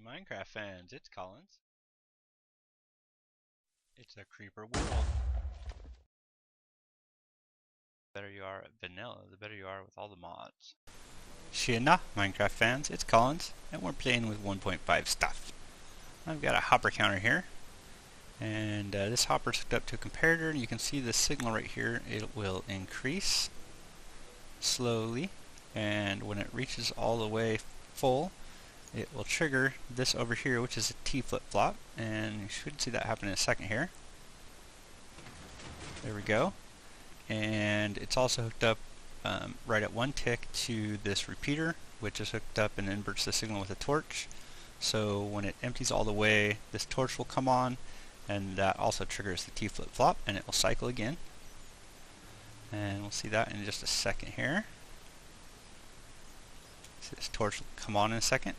Minecraft fans, it's Collins. It's a creeper world. The better you are at vanilla, the better you are with all the mods. Shina, Minecraft fans, it's Collins, and we're playing with 1.5 stuff. I've got a hopper counter here, and this hopper's hooked up to a comparator, and you can see the signal right here. It will increase slowly, and when it reaches all the way full, it will trigger this over here, which is a T flip-flop, and you should see that happen in a second here. There we go. And it's also hooked up right at one tick to this repeater, which is hooked up and inverts the signal with a torch. So when it empties all the way, this torch will come on, and that also triggers the T flip-flop, and it will cycle again. And we'll see that in just a second here. So this torch will come on in a second.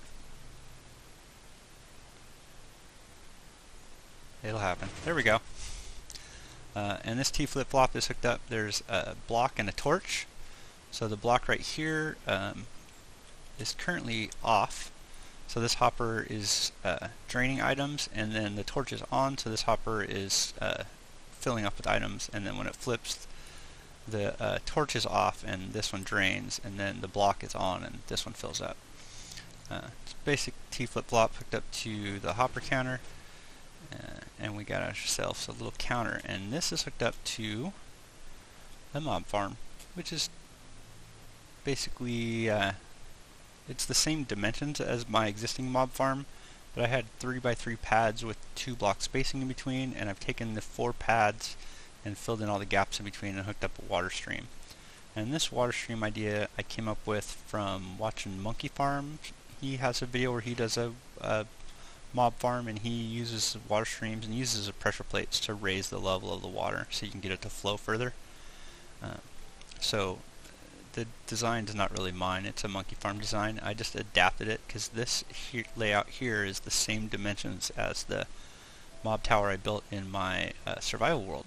It'll happen. There we go. And this T flip-flop is hooked up. There's a block and a torch. So the block right here is currently off. So this hopper is draining items, and then the torch is on, so this hopper is filling up with items, and then when it flips, the torch is off and this one drains, and then the block is on and this one fills up. It's basic T flip-flop hooked up to the hopper counter. And we got ourselves a little counter, and this is hooked up to a mob farm, which is basically it's the same dimensions as my existing mob farm, but I had 3x3 pads with 2 block spacing in between, and I've taken the 4 pads and filled in all the gaps in between and hooked up a water stream. And this water stream idea I came up with from watching Monkeyfarm. He has a video where he does a mob farm, and he uses water streams and uses pressure plates to raise the level of the water so you can get it to flow further. So the design is not really mine, it's a Monkeyfarm design. I just adapted it because this layout here is the same dimensions as the mob tower I built in my survival world.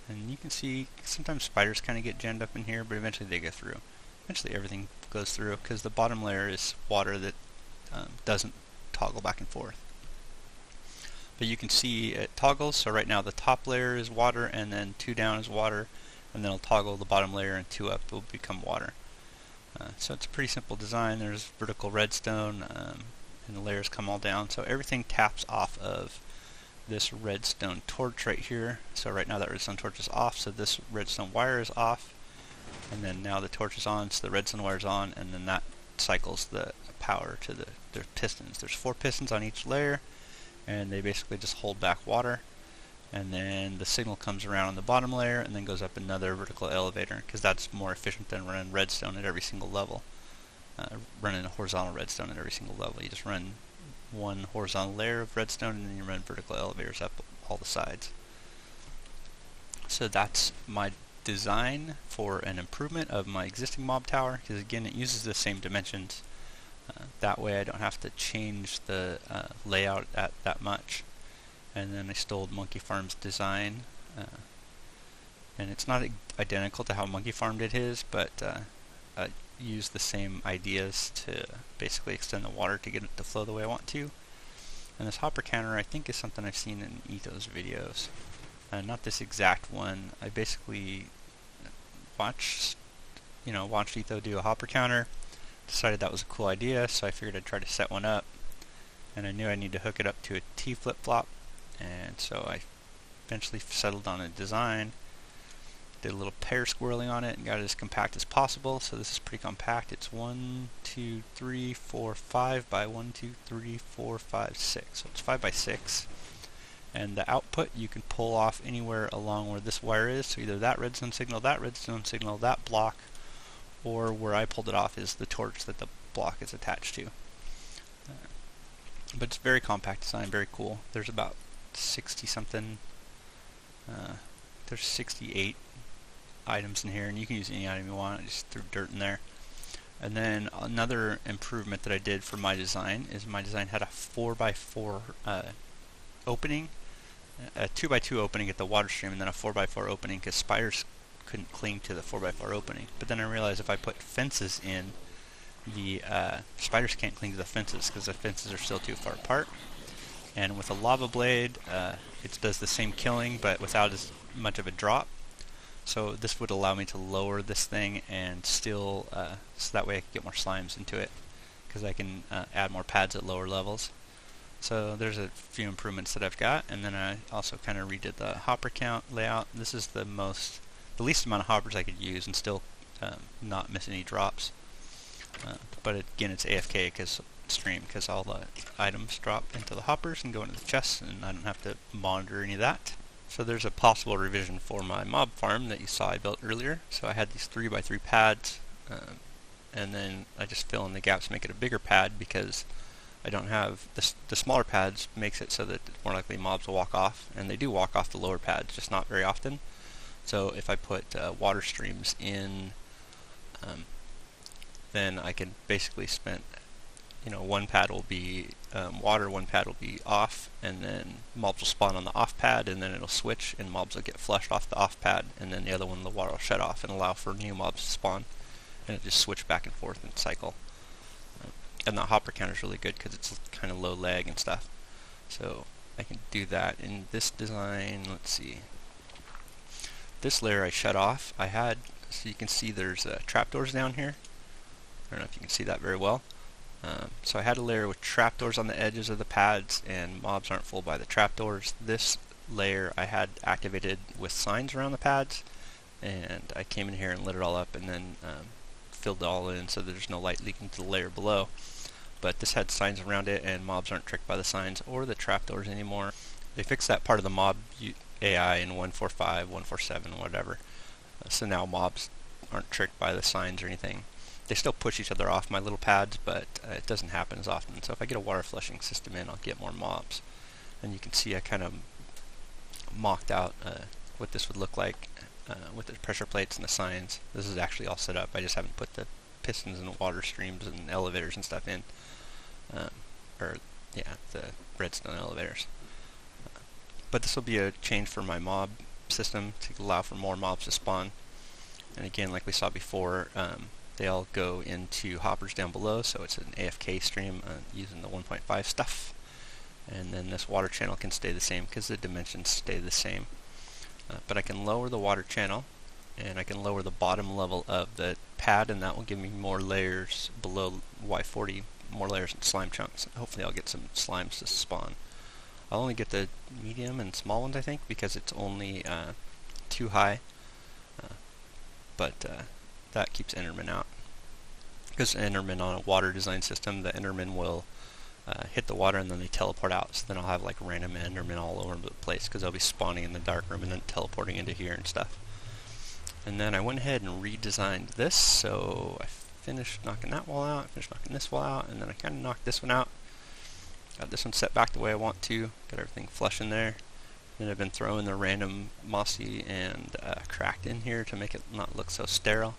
And you can see sometimes spiders kind of get jammed up in here, but eventually they go through. Eventually everything goes through because the bottom layer is water that doesn't toggle back and forth. But you can see it toggles, so right now the top layer is water, and then 2 down is water, and then it'll toggle the bottom layer, and 2 up will become water. So it's a pretty simple design. There's vertical redstone, and the layers come all down, so everything taps off of this redstone torch right here. So right now that redstone torch is off, so this redstone wire is off, and then now the torch is on, so the redstone wire is on, and then that cycles the power to the pistons. There's 4 pistons on each layer, and they basically just hold back water, and then the signal comes around on the bottom layer and then goes up another vertical elevator, because that's more efficient than running redstone at every single level. Running a horizontal redstone at every single level. You just run one horizontal layer of redstone, and then you run vertical elevators up all the sides. So that's my design for an improvement of my existing mob tower, because again it uses the same dimensions. That way I don't have to change the layout that much. And then I stole Monkeyfarm's design, and it's not identical to how Monkeyfarm did his, but I used the same ideas to basically extend the water to get it to flow the way I want to. And this hopper counter I think is something I've seen in Etho's videos. Not this exact one. I basically watched Etho do a hopper counter, decided that was a cool idea, so I figured I'd try to set one up, and I knew I needed to hook it up to a T flip-flop, and so I eventually settled on a design, did a little pair squirreling on it, and got it as compact as possible. So this is pretty compact. It's 1, 2, 3, 4, 5 by 1, 2, 3, 4, 5, 6. So it's 5 by 6. And the output you can pull off anywhere along where this wire is, so either that redstone signal, that block, or where I pulled it off is the torch that the block is attached to. But it's a very compact design, very cool. There's about 60 something, there's 68 items in here, and you can use any item you want. I just threw dirt in there. And then another improvement that I did for my design is my design had a 4x4 opening, a 2x2 opening at the water stream, and then a 4x4 opening because spiders couldn't cling to the 4x4 opening. But then I realized if I put fences in, the spiders can't cling to the fences because the fences are still too far apart. And with a lava blade, it does the same killing but without as much of a drop. So this would allow me to lower this thing and still, so that way I can get more slimes into it, because I can add more pads at lower levels. So there's a few improvements that I've got, and then I also kind of redid the hopper count layout. This is the least amount of hoppers I could use and still not miss any drops. But again, it's AFK because all the items drop into the hoppers and go into the chests, and I don't have to monitor any of that. So there's a possible revision for my mob farm that you saw I built earlier. So I had these 3x3 pads, and then I just fill in the gaps, make it a bigger pad, because I don't have the smaller pads makes it so that more likely mobs will walk off, and they do walk off the lower pads, just not very often. So if I put water streams in, then I can basically spend, one pad will be water, one pad will be off, and then mobs will spawn on the off pad, and then it'll switch, and mobs will get flushed off the off pad, and then the other one, the water will shut off and allow for new mobs to spawn, and it just switch back and forth and cycle. And the hopper counter is really good because it's kind of low lag and stuff. So I can do that in this design. Let's see. This layer I shut off. So you can see there's trapdoors down here. I don't know if you can see that very well. So I had a layer with trapdoors on the edges of the pads, and mobs aren't fooled by the trapdoors. This layer I had activated with signs around the pads, and I came in here and lit it all up, and then filled it all in so there's no light leaking to the layer below. But this had signs around it, and mobs aren't tricked by the signs or the trapdoors anymore. They fixed that part of the mob AI in 1.45, 1.47, whatever. So now mobs aren't tricked by the signs or anything. They still push each other off my little pads, but it doesn't happen as often. So if I get a water flushing system in, I'll get more mobs. And you can see I kind of mocked out what this would look like with the pressure plates and the signs. This is actually all set up. I just haven't put the pistons and water streams and elevators and stuff in. The redstone elevators. But this will be a change for my mob system to allow for more mobs to spawn. And again, like we saw before, they all go into hoppers down below, so it's an AFK stream using the 1.5 stuff. And then this water channel can stay the same because the dimensions stay the same. But I can lower the water channel, and I can lower the bottom level of the pad, and that will give me more layers below Y40, more layers and slime chunks. Hopefully I'll get some slimes to spawn. I'll only get the medium and small ones, I think, because it's only too high. But that keeps Enderman out. Because Enderman on a water design system, the Enderman will hit the water and then they teleport out. So then I'll have like random Endermen all over the place because they'll be spawning in the dark room and then teleporting into here and stuff. And then I went ahead and redesigned this, so I finished knocking that wall out, finished knocking this wall out, and then I kind of knocked this one out. Got this one set back the way I want to, got everything flush in there. Then I've been throwing the random mossy and cracked in here to make it not look so sterile.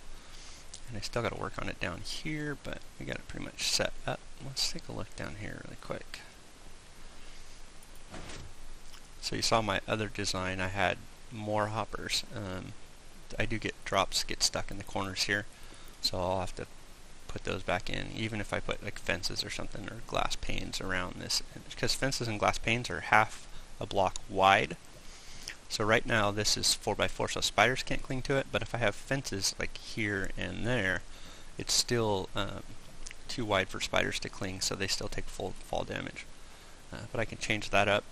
And I still got to work on it down here, but we got it pretty much set up. Let's take a look down here really quick. So you saw my other design, I had more hoppers. I do get drops get stuck in the corners here, so I'll have to put those back in, even if I put like fences or something, or glass panes around this, because fences and glass panes are half a block wide. So right now this is 4x4, so spiders can't cling to it, but if I have fences like here and there, it's still too wide for spiders to cling, so they still take full fall damage. But I can change that up,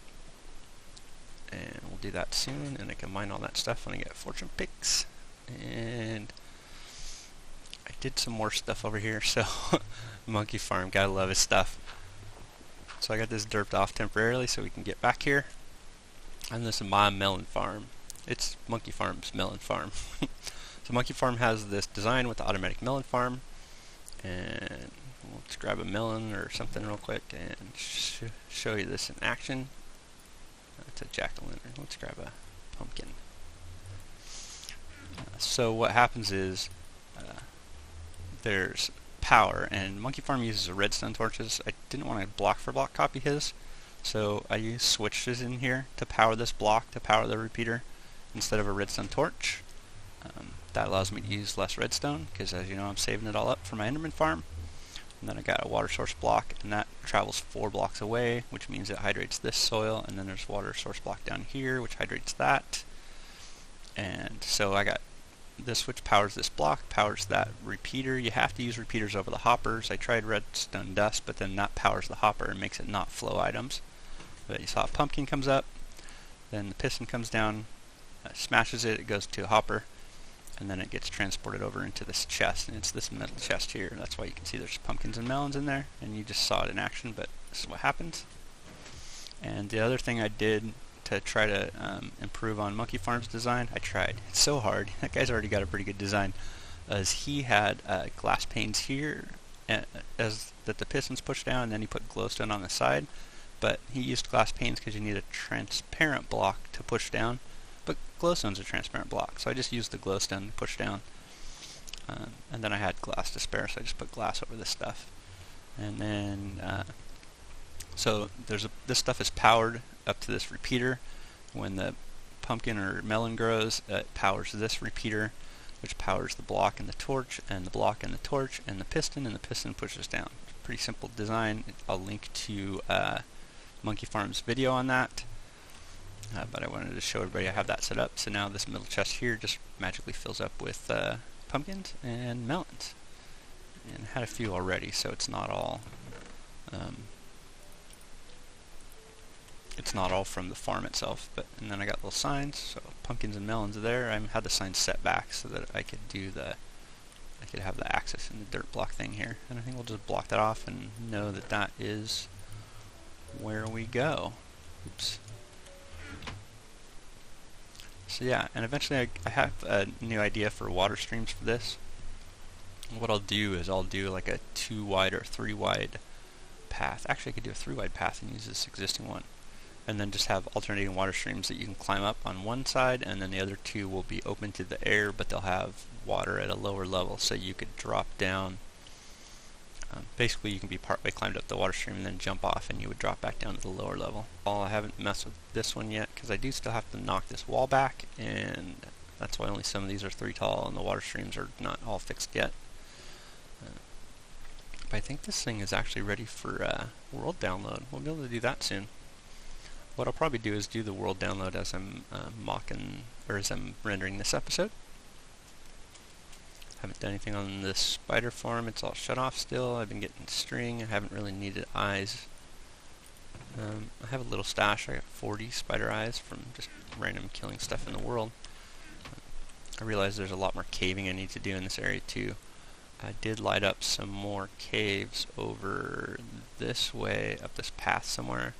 and we'll do that soon, and I can mine all that stuff when I get fortune picks. And I did some more stuff over here, so Monkeyfarm, gotta love his stuff. So I got this derped off temporarily so we can get back here. And this is my Melon Farm. It's Monkeyfarm's Melon Farm. So Monkeyfarm has this design with the automatic Melon Farm, and let's grab a melon or something real quick and show you this in action. It's a jack-o'-lantern. Let's grab a pumpkin. So what happens is there's power, and Monkeyfarm uses redstone torches. I didn't want to block for block copy his, so I use switches in here to power this block, to power the repeater, instead of a redstone torch. That allows me to use less redstone, because as you know I'm saving it all up for my Enderman farm. And then I got a water source block, and that travels 4 blocks away, which means it hydrates this soil, and then there's water source block down here, which hydrates that. And so I got this, which powers this block, powers that repeater. You have to use repeaters over the hoppers. I tried redstone dust, but then that powers the hopper and makes it not flow items. But you saw a pumpkin comes up, then the piston comes down, smashes it, it goes to a hopper, and then it gets transported over into this chest, and it's this metal chest here. That's why you can see there's pumpkins and melons in there, and you just saw it in action, but this is what happens. And the other thing I did to try to improve on Monkeyfarm's design, I tried. It's so hard. That guy's already got a pretty good design. As he had glass panes here, as that the pistons push down, and then he put glowstone on the side. But he used glass panes because you need a transparent block to push down. But glowstone's a transparent block, so I just used the glowstone to push down. And then I had glass to spare, so I just put glass over this stuff. And then, so this stuff is powered up to this repeater. When the pumpkin or melon grows, it powers this repeater, which powers the block and the torch, and the block and the torch, and the piston pushes down. It's a pretty simple design. I'll link to Monkeyfarm's video on that. But I wanted to show everybody I have that set up. So now this middle chest here just magically fills up with pumpkins and melons. And I had a few already, so it's not all from the farm itself. And then I got little signs, so pumpkins and melons are there. I had the signs set back so that I could have the axis in the dirt block thing here. And I think we'll just block that off and know that that is where we go. Oops. So yeah, and eventually I have a new idea for water streams for this. What I'll do is I'll do like a 2 wide or 3 wide path. Actually, I could do a 3 wide path and use this existing one. And then just have alternating water streams that you can climb up on one side, and then the other 2 will be open to the air, but they'll have water at a lower level, so you could drop down. Basically, you can be partway climbed up the water stream and then jump off, and you would drop back down to the lower level. I haven't messed with this one yet because I do still have to knock this wall back, and that's why only some of these are 3 tall and the water streams are not all fixed yet. But I think this thing is actually ready for world download. We'll be able to do that soon. What I'll probably do is do the world download as I'm as I'm rendering this episode. Haven't done anything on this spider farm. It's all shut off still. I've been getting string. I haven't really needed eyes. I have a little stash. I got 40 spider eyes from just random killing stuff in the world. I realize there's a lot more caving I need to do in this area too. I did light up some more caves over this way, up this path somewhere.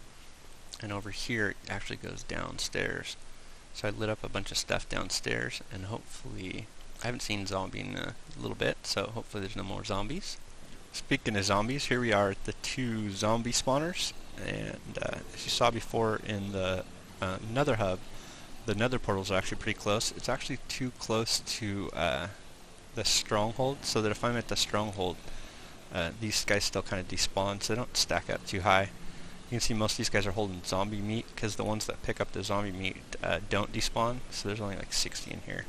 And over here it actually goes downstairs. So I lit up a bunch of stuff downstairs, and hopefully I haven't seen zombie in a little bit, so hopefully there's no more zombies. Speaking of zombies, here we are at the 2 zombie spawners, and as you saw before in the Nether hub, the Nether Portals are actually pretty close. It's actually too close to the Stronghold, so that if I'm at the Stronghold, these guys still kind of despawn, so they don't stack up too high. You can see most of these guys are holding zombie meat, because the ones that pick up the zombie meat don't despawn, so there's only like 60 in here.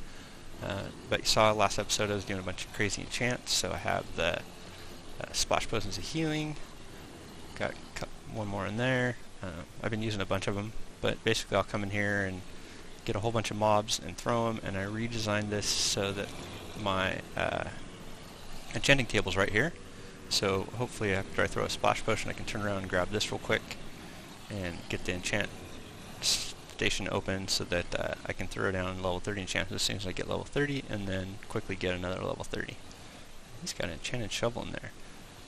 But you saw last episode I was doing a bunch of crazy enchants, so I have the splash potions of healing, got one more in there. I've been using a bunch of them, but basically I'll come in here and get a whole bunch of mobs and throw them, and I redesigned this so that my enchanting table's right here. So hopefully after I throw a splash potion I can turn around and grab this real quick and get the enchant station open so that I can throw down level 30 enchantments as soon as I get level 30, and then quickly get another level 30. He's got an enchanted shovel in there.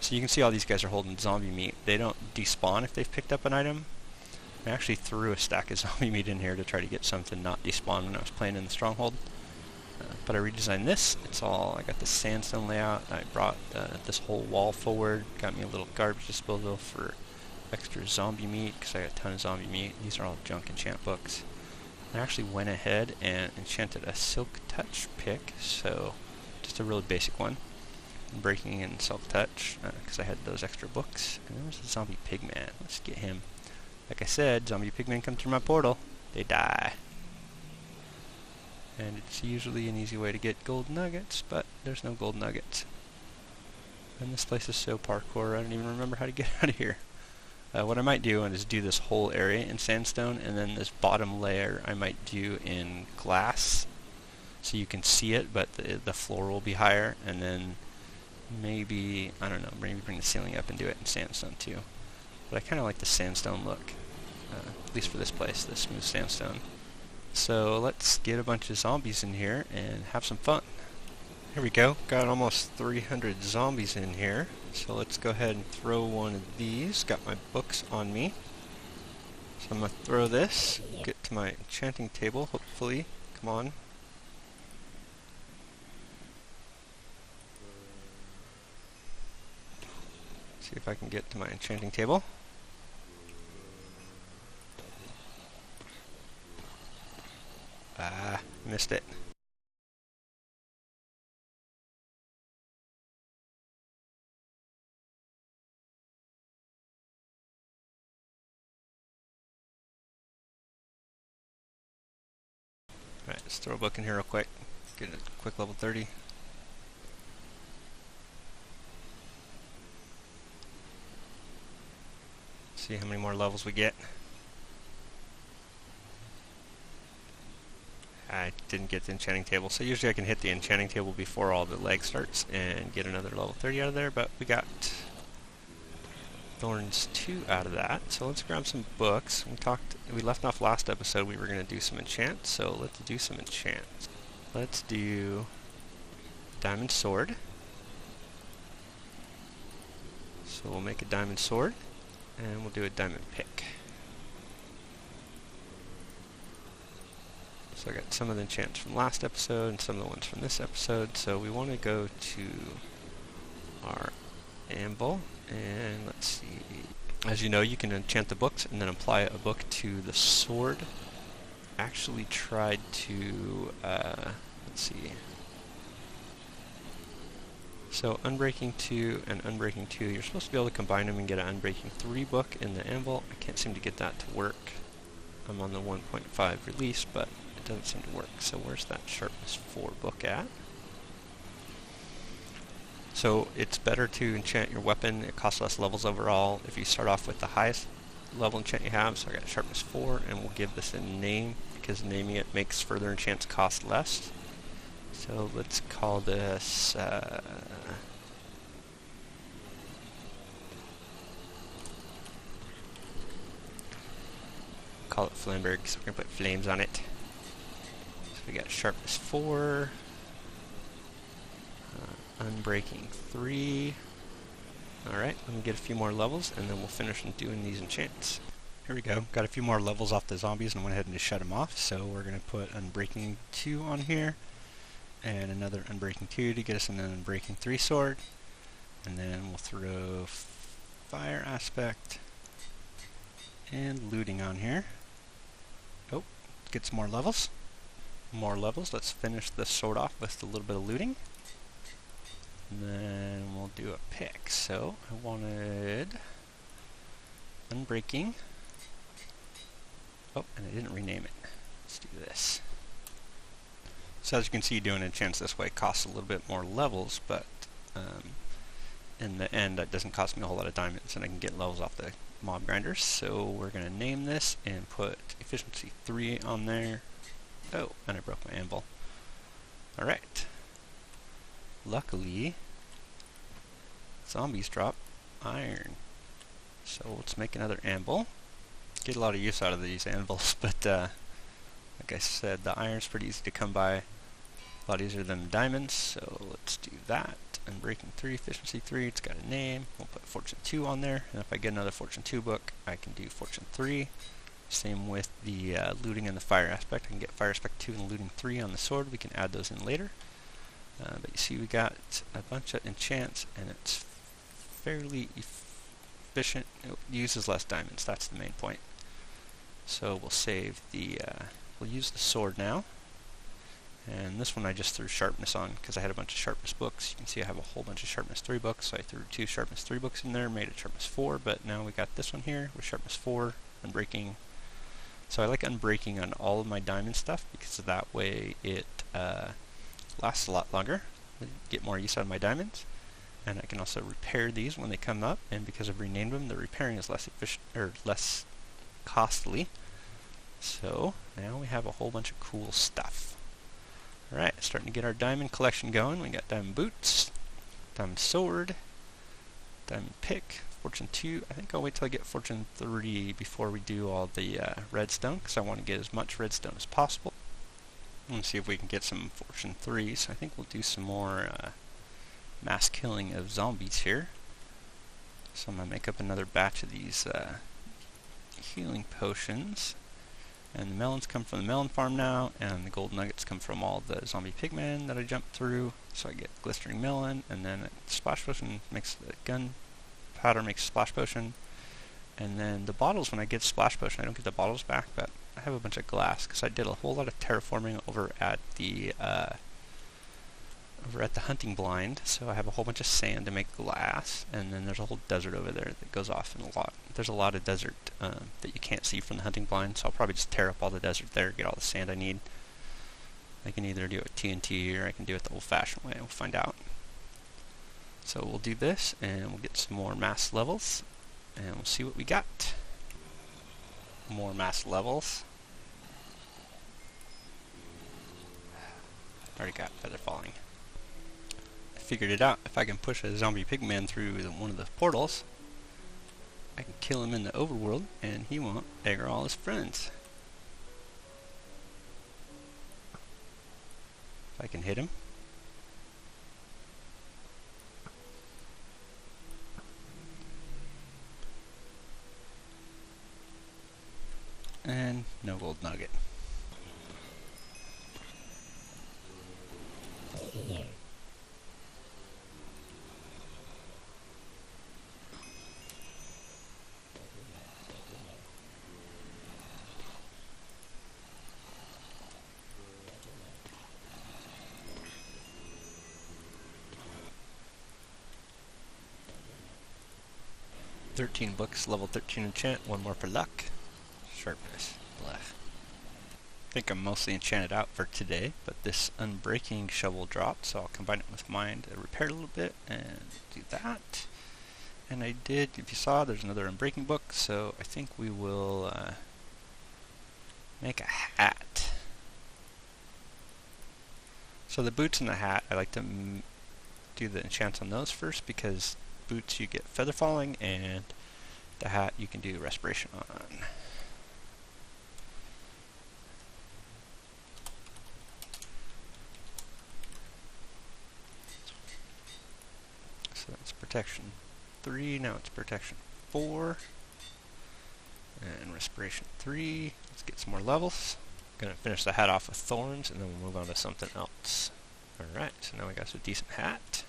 So you can see all these guys are holding zombie meat. They don't despawn if they've picked up an item. I actually threw a stack of zombie meat in here to try to get some to not despawn when I was playing in the Stronghold. But I redesigned this. I got the sandstone layout. I brought this whole wall forward. Got me a little garbage disposal for extra zombie meat, because I got a ton of zombie meat. These are all junk enchant books. I actually went ahead and enchanted a silk touch pick, so just a really basic one. Breaking and silk touch, because I had those extra books. And there was a zombie pigman. Let's get him. Like I said, zombie pigmen come through my portal. They die. And it's usually an easy way to get gold nuggets, but there's no gold nuggets. And this place is so parkour, I don't even remember how to get out of here. What I might do is do this whole area in sandstone, and then this bottom layer I might do in glass, so you can see it, but the floor will be higher, and then maybe, I don't know, maybe bring the ceiling up and do it in sandstone too. But I kind of like the sandstone look, at least for this place, the smooth sandstone. So let's get a bunch of zombies in here and have some fun. Here we go, got almost 300 zombies in here. So let's go ahead and throw one of these. Got my books on me. So I'm going to throw this, get to my enchanting table, hopefully. Come on. See if I can get to my enchanting table. Ah, missed it. Alright, let's throw a book in here real quick. Get a quick level 30. See how many more levels we get. I didn't get the enchanting table, so usually I can hit the enchanting table before all the lag starts and get another level 30 out of there, but we got Thorns 2 out of that. So let's grab some books. We left off last episode, we were going to do some enchants, so let's do some enchants. Let's do diamond sword. So we'll make a diamond sword, and we'll do a diamond pick. So I got some of the enchants from last episode and some of the ones from this episode. So we want to go to our anvil, and let's see. As you know, you can enchant the books and then apply a book to the sword. Actually tried to, let's see. So Unbreaking 2 and Unbreaking 2, you're supposed to be able to combine them and get an Unbreaking 3 book in the anvil. I can't seem to get that to work. I'm on the 1.5 release, but it doesn't seem to work. So where's that sharpness 4 book at? So it's better to enchant your weapon. It costs less levels overall if you start off with the highest level enchant you have. So I got sharpness 4, and we'll give this a name because naming it makes further enchants cost less. So let's call this call it Flamberg, so we're going to put flames on it. So we got sharpness 4, Unbreaking 3. Alright, let me get a few more levels and then we'll finish doing these enchants. Here we go, got a few more levels off the zombies and went ahead and just shut them off. So we're going to put Unbreaking 2 on here, and another Unbreaking 2 to get us an Unbreaking 3 sword. And then we'll throw Fire Aspect and Looting on here. Oh, get some more levels. More levels. Let's finish this sword off with a little bit of looting. And then we'll do a pick. So I wanted Unbreaking. Oh, and I didn't rename it. Let's do this. So as you can see, doing enchants this way costs a little bit more levels, but in the end that doesn't cost me a whole lot of diamonds, and I can get levels off the mob grinders. So we're going to name this and put efficiency 3 on there. Oh, and I broke my anvil. Alright. Luckily, zombies drop iron. So let's make another anvil. Get a lot of use out of these anvils, but like I said, the iron's pretty easy to come by. A lot easier than the diamonds, so let's do that. Unbreaking 3, efficiency 3, it's got a name. We'll put Fortune 2 on there, and if I get another Fortune 2 book, I can do Fortune 3. Same with the looting and the fire aspect. I can get fire aspect 2 and looting 3 on the sword. We can add those in later. But you see we got a bunch of enchants, and it's fairly efficient. It uses less diamonds, that's the main point. So we'll save the, we'll use the sword now. And this one I just threw sharpness on because I had a bunch of sharpness books. You can see I have a whole bunch of sharpness 3 books, so I threw 2 sharpness 3 books in there, made it sharpness 4, but now we got this one here with sharpness 4, Unbreaking. So I like Unbreaking on all of my diamond stuff because that way it lasts a lot longer. I get more use out of my diamonds. And I can also repair these when they come up, and because I've renamed them, the repairing is less efficient or less costly. So now we have a whole bunch of cool stuff. Alright, starting to get our diamond collection going. We got diamond boots, diamond sword, diamond pick, fortune 2. I think I'll wait till I get fortune 3 before we do all the redstone, because I want to get as much redstone as possible. Let's see if we can get some fortune 3. So I think we'll do some more mass killing of zombies here. So I'm going to make up another batch of these healing potions. And the melons come from the melon farm now, and the gold nuggets come from all the zombie pigmen that I jumped through. So I get glistering melon, and then a splash potion makes the gunpowder makes a splash potion. And then the bottles, when I get splash potion, I don't get the bottles back, but I have a bunch of glass because I did a whole lot of terraforming over at the hunting blind. So I have a whole bunch of sand to make glass, and then there's a whole desert over there that goes off in a lot. There's a lot of desert that you can't see from the hunting blind, so I'll probably just tear up all the desert there, get all the sand I need. I can either do it with TNT or I can do it the old-fashioned way. We'll find out. So we'll do this, and we'll get some more mass levels, and we'll see what we got. More mass levels. Already got feather falling. I figured it out. If I can push a zombie pigman through one of the portals, I can kill him in the overworld, and he won't aggro all his friends. If I can hit him. And no gold nugget. "13 books, level 13 enchant, 1 more for luck. Sharpness, blech. I think I'm mostly enchanted out for today, but this unbreaking shovel dropped, so I'll combine it with mine to repair a little bit and do that. And I did, if you saw, there's another unbreaking book, so I think we will make a hat. So the boots and the hat, I like to do the enchants on those first, because boots you get feather falling, and the hat you can do respiration on. So that's protection 3, now it's protection 4, and respiration 3. Let's get some more levels. Gonna finish the hat off with thorns, and then we'll move on to something else. Alright, so now we got a decent hat.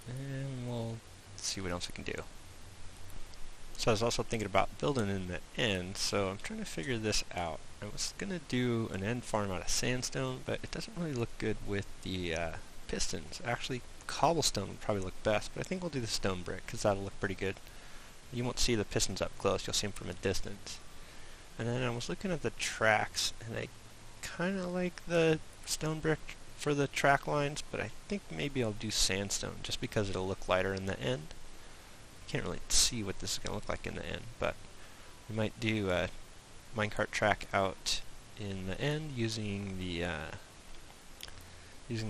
And we'll see what else I can do. So I was also thinking about building in the end, so I'm trying to figure this out. I was going to do an end farm out of sandstone, but it doesn't really look good with the pistons. Actually, cobblestone would probably look best, but I think we'll do the stone brick, because that'll look pretty good. You won't see the pistons up close, you'll see them from a distance. And then I was looking at the tracks, and I kind of like the stone brick for the track lines, but I think maybe I'll do sandstone just because it'll look lighter in the end. I can't really see what this is going to look like in the end, but we might do a minecart track out in the end using the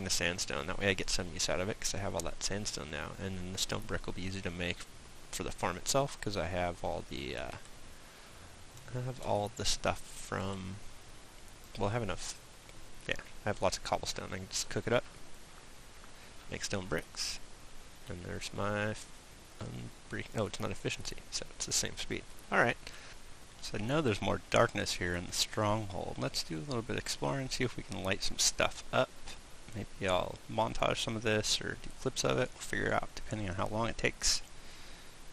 sandstone. That way I get some use out of it because I have all that sandstone now, and then the stone brick will be easy to make for the farm itself because I have all the stuff from, well, I have enough. Yeah, I have lots of cobblestone. I can just cook it up, make stone bricks, and there's my oh, it's not efficiency, so it's the same speed. Alright, so I know there's more darkness here in the stronghold. Let's do a little bit of exploring and see if we can light some stuff up. Maybe I'll montage some of this or do clips of it. We'll figure it out depending on how long it takes.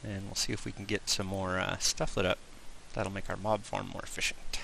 And we'll see if we can get some more stuff lit up. That'll make our mob farm more efficient.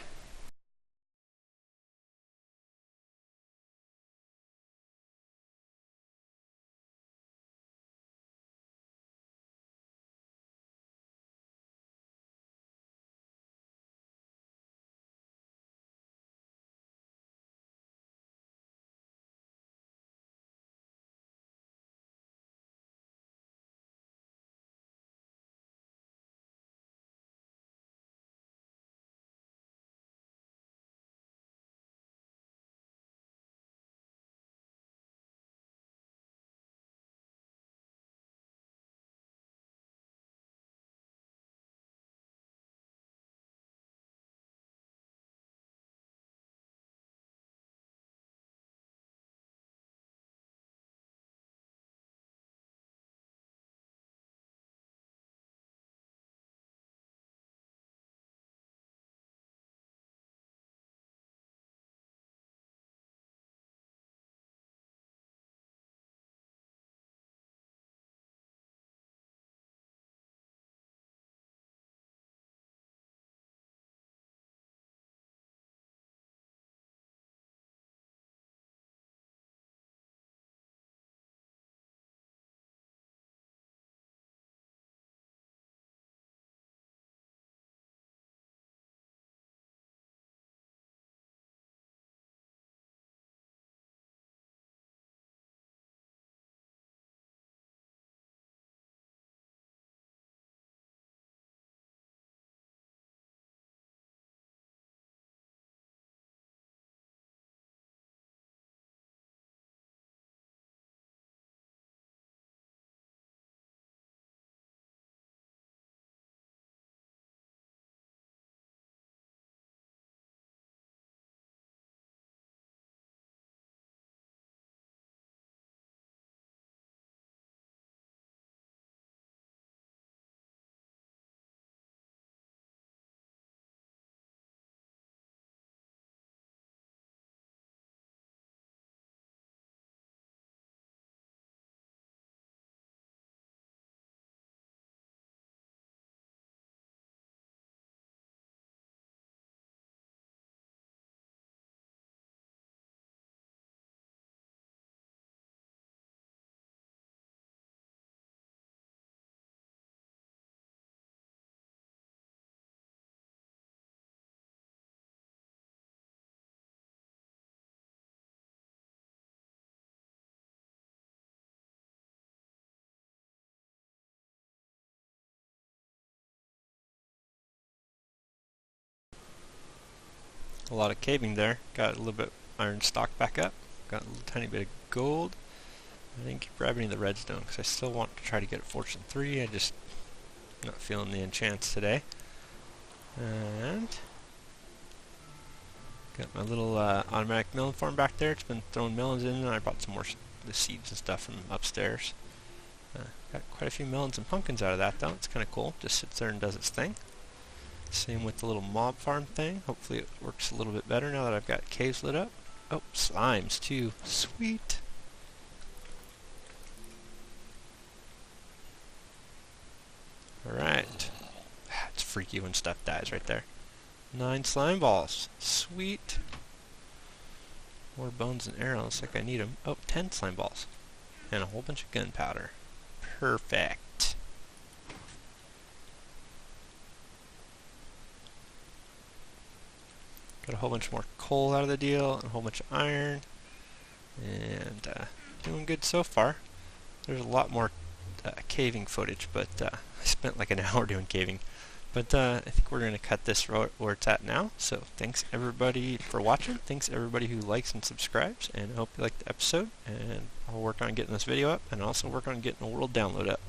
A lot of caving there. Got a little bit of iron stock back up. Got a little tiny bit of gold. I didn't keep grabbing any of the redstone because I still want to try to get a Fortune 3. I just not feeling the enchants today. And got my little automatic melon farm back there. It's been throwing melons in, and I brought some more the seeds and stuff from upstairs. Got quite a few melons and pumpkins out of that though. It's kind of cool. Just sits there and does its thing. Same with the little mob farm thing. Hopefully it works a little bit better now that I've got caves lit up. Oh, slimes too. Sweet. Alright. It's freaky when stuff dies right there. 9 slime balls. Sweet. More bones and arrows like I need them. Oh, 10 slime balls. And a whole bunch of gunpowder. Perfect. Got a whole bunch more coal out of the deal, and a whole bunch of iron. And doing good so far. There's a lot more caving footage, but I spent like an hour doing caving. But I think we're going to cut this where it's at now. So thanks everybody for watching. Thanks everybody who likes and subscribes. And I hope you liked the episode. And I'll work on getting this video up and also work on getting a world download up.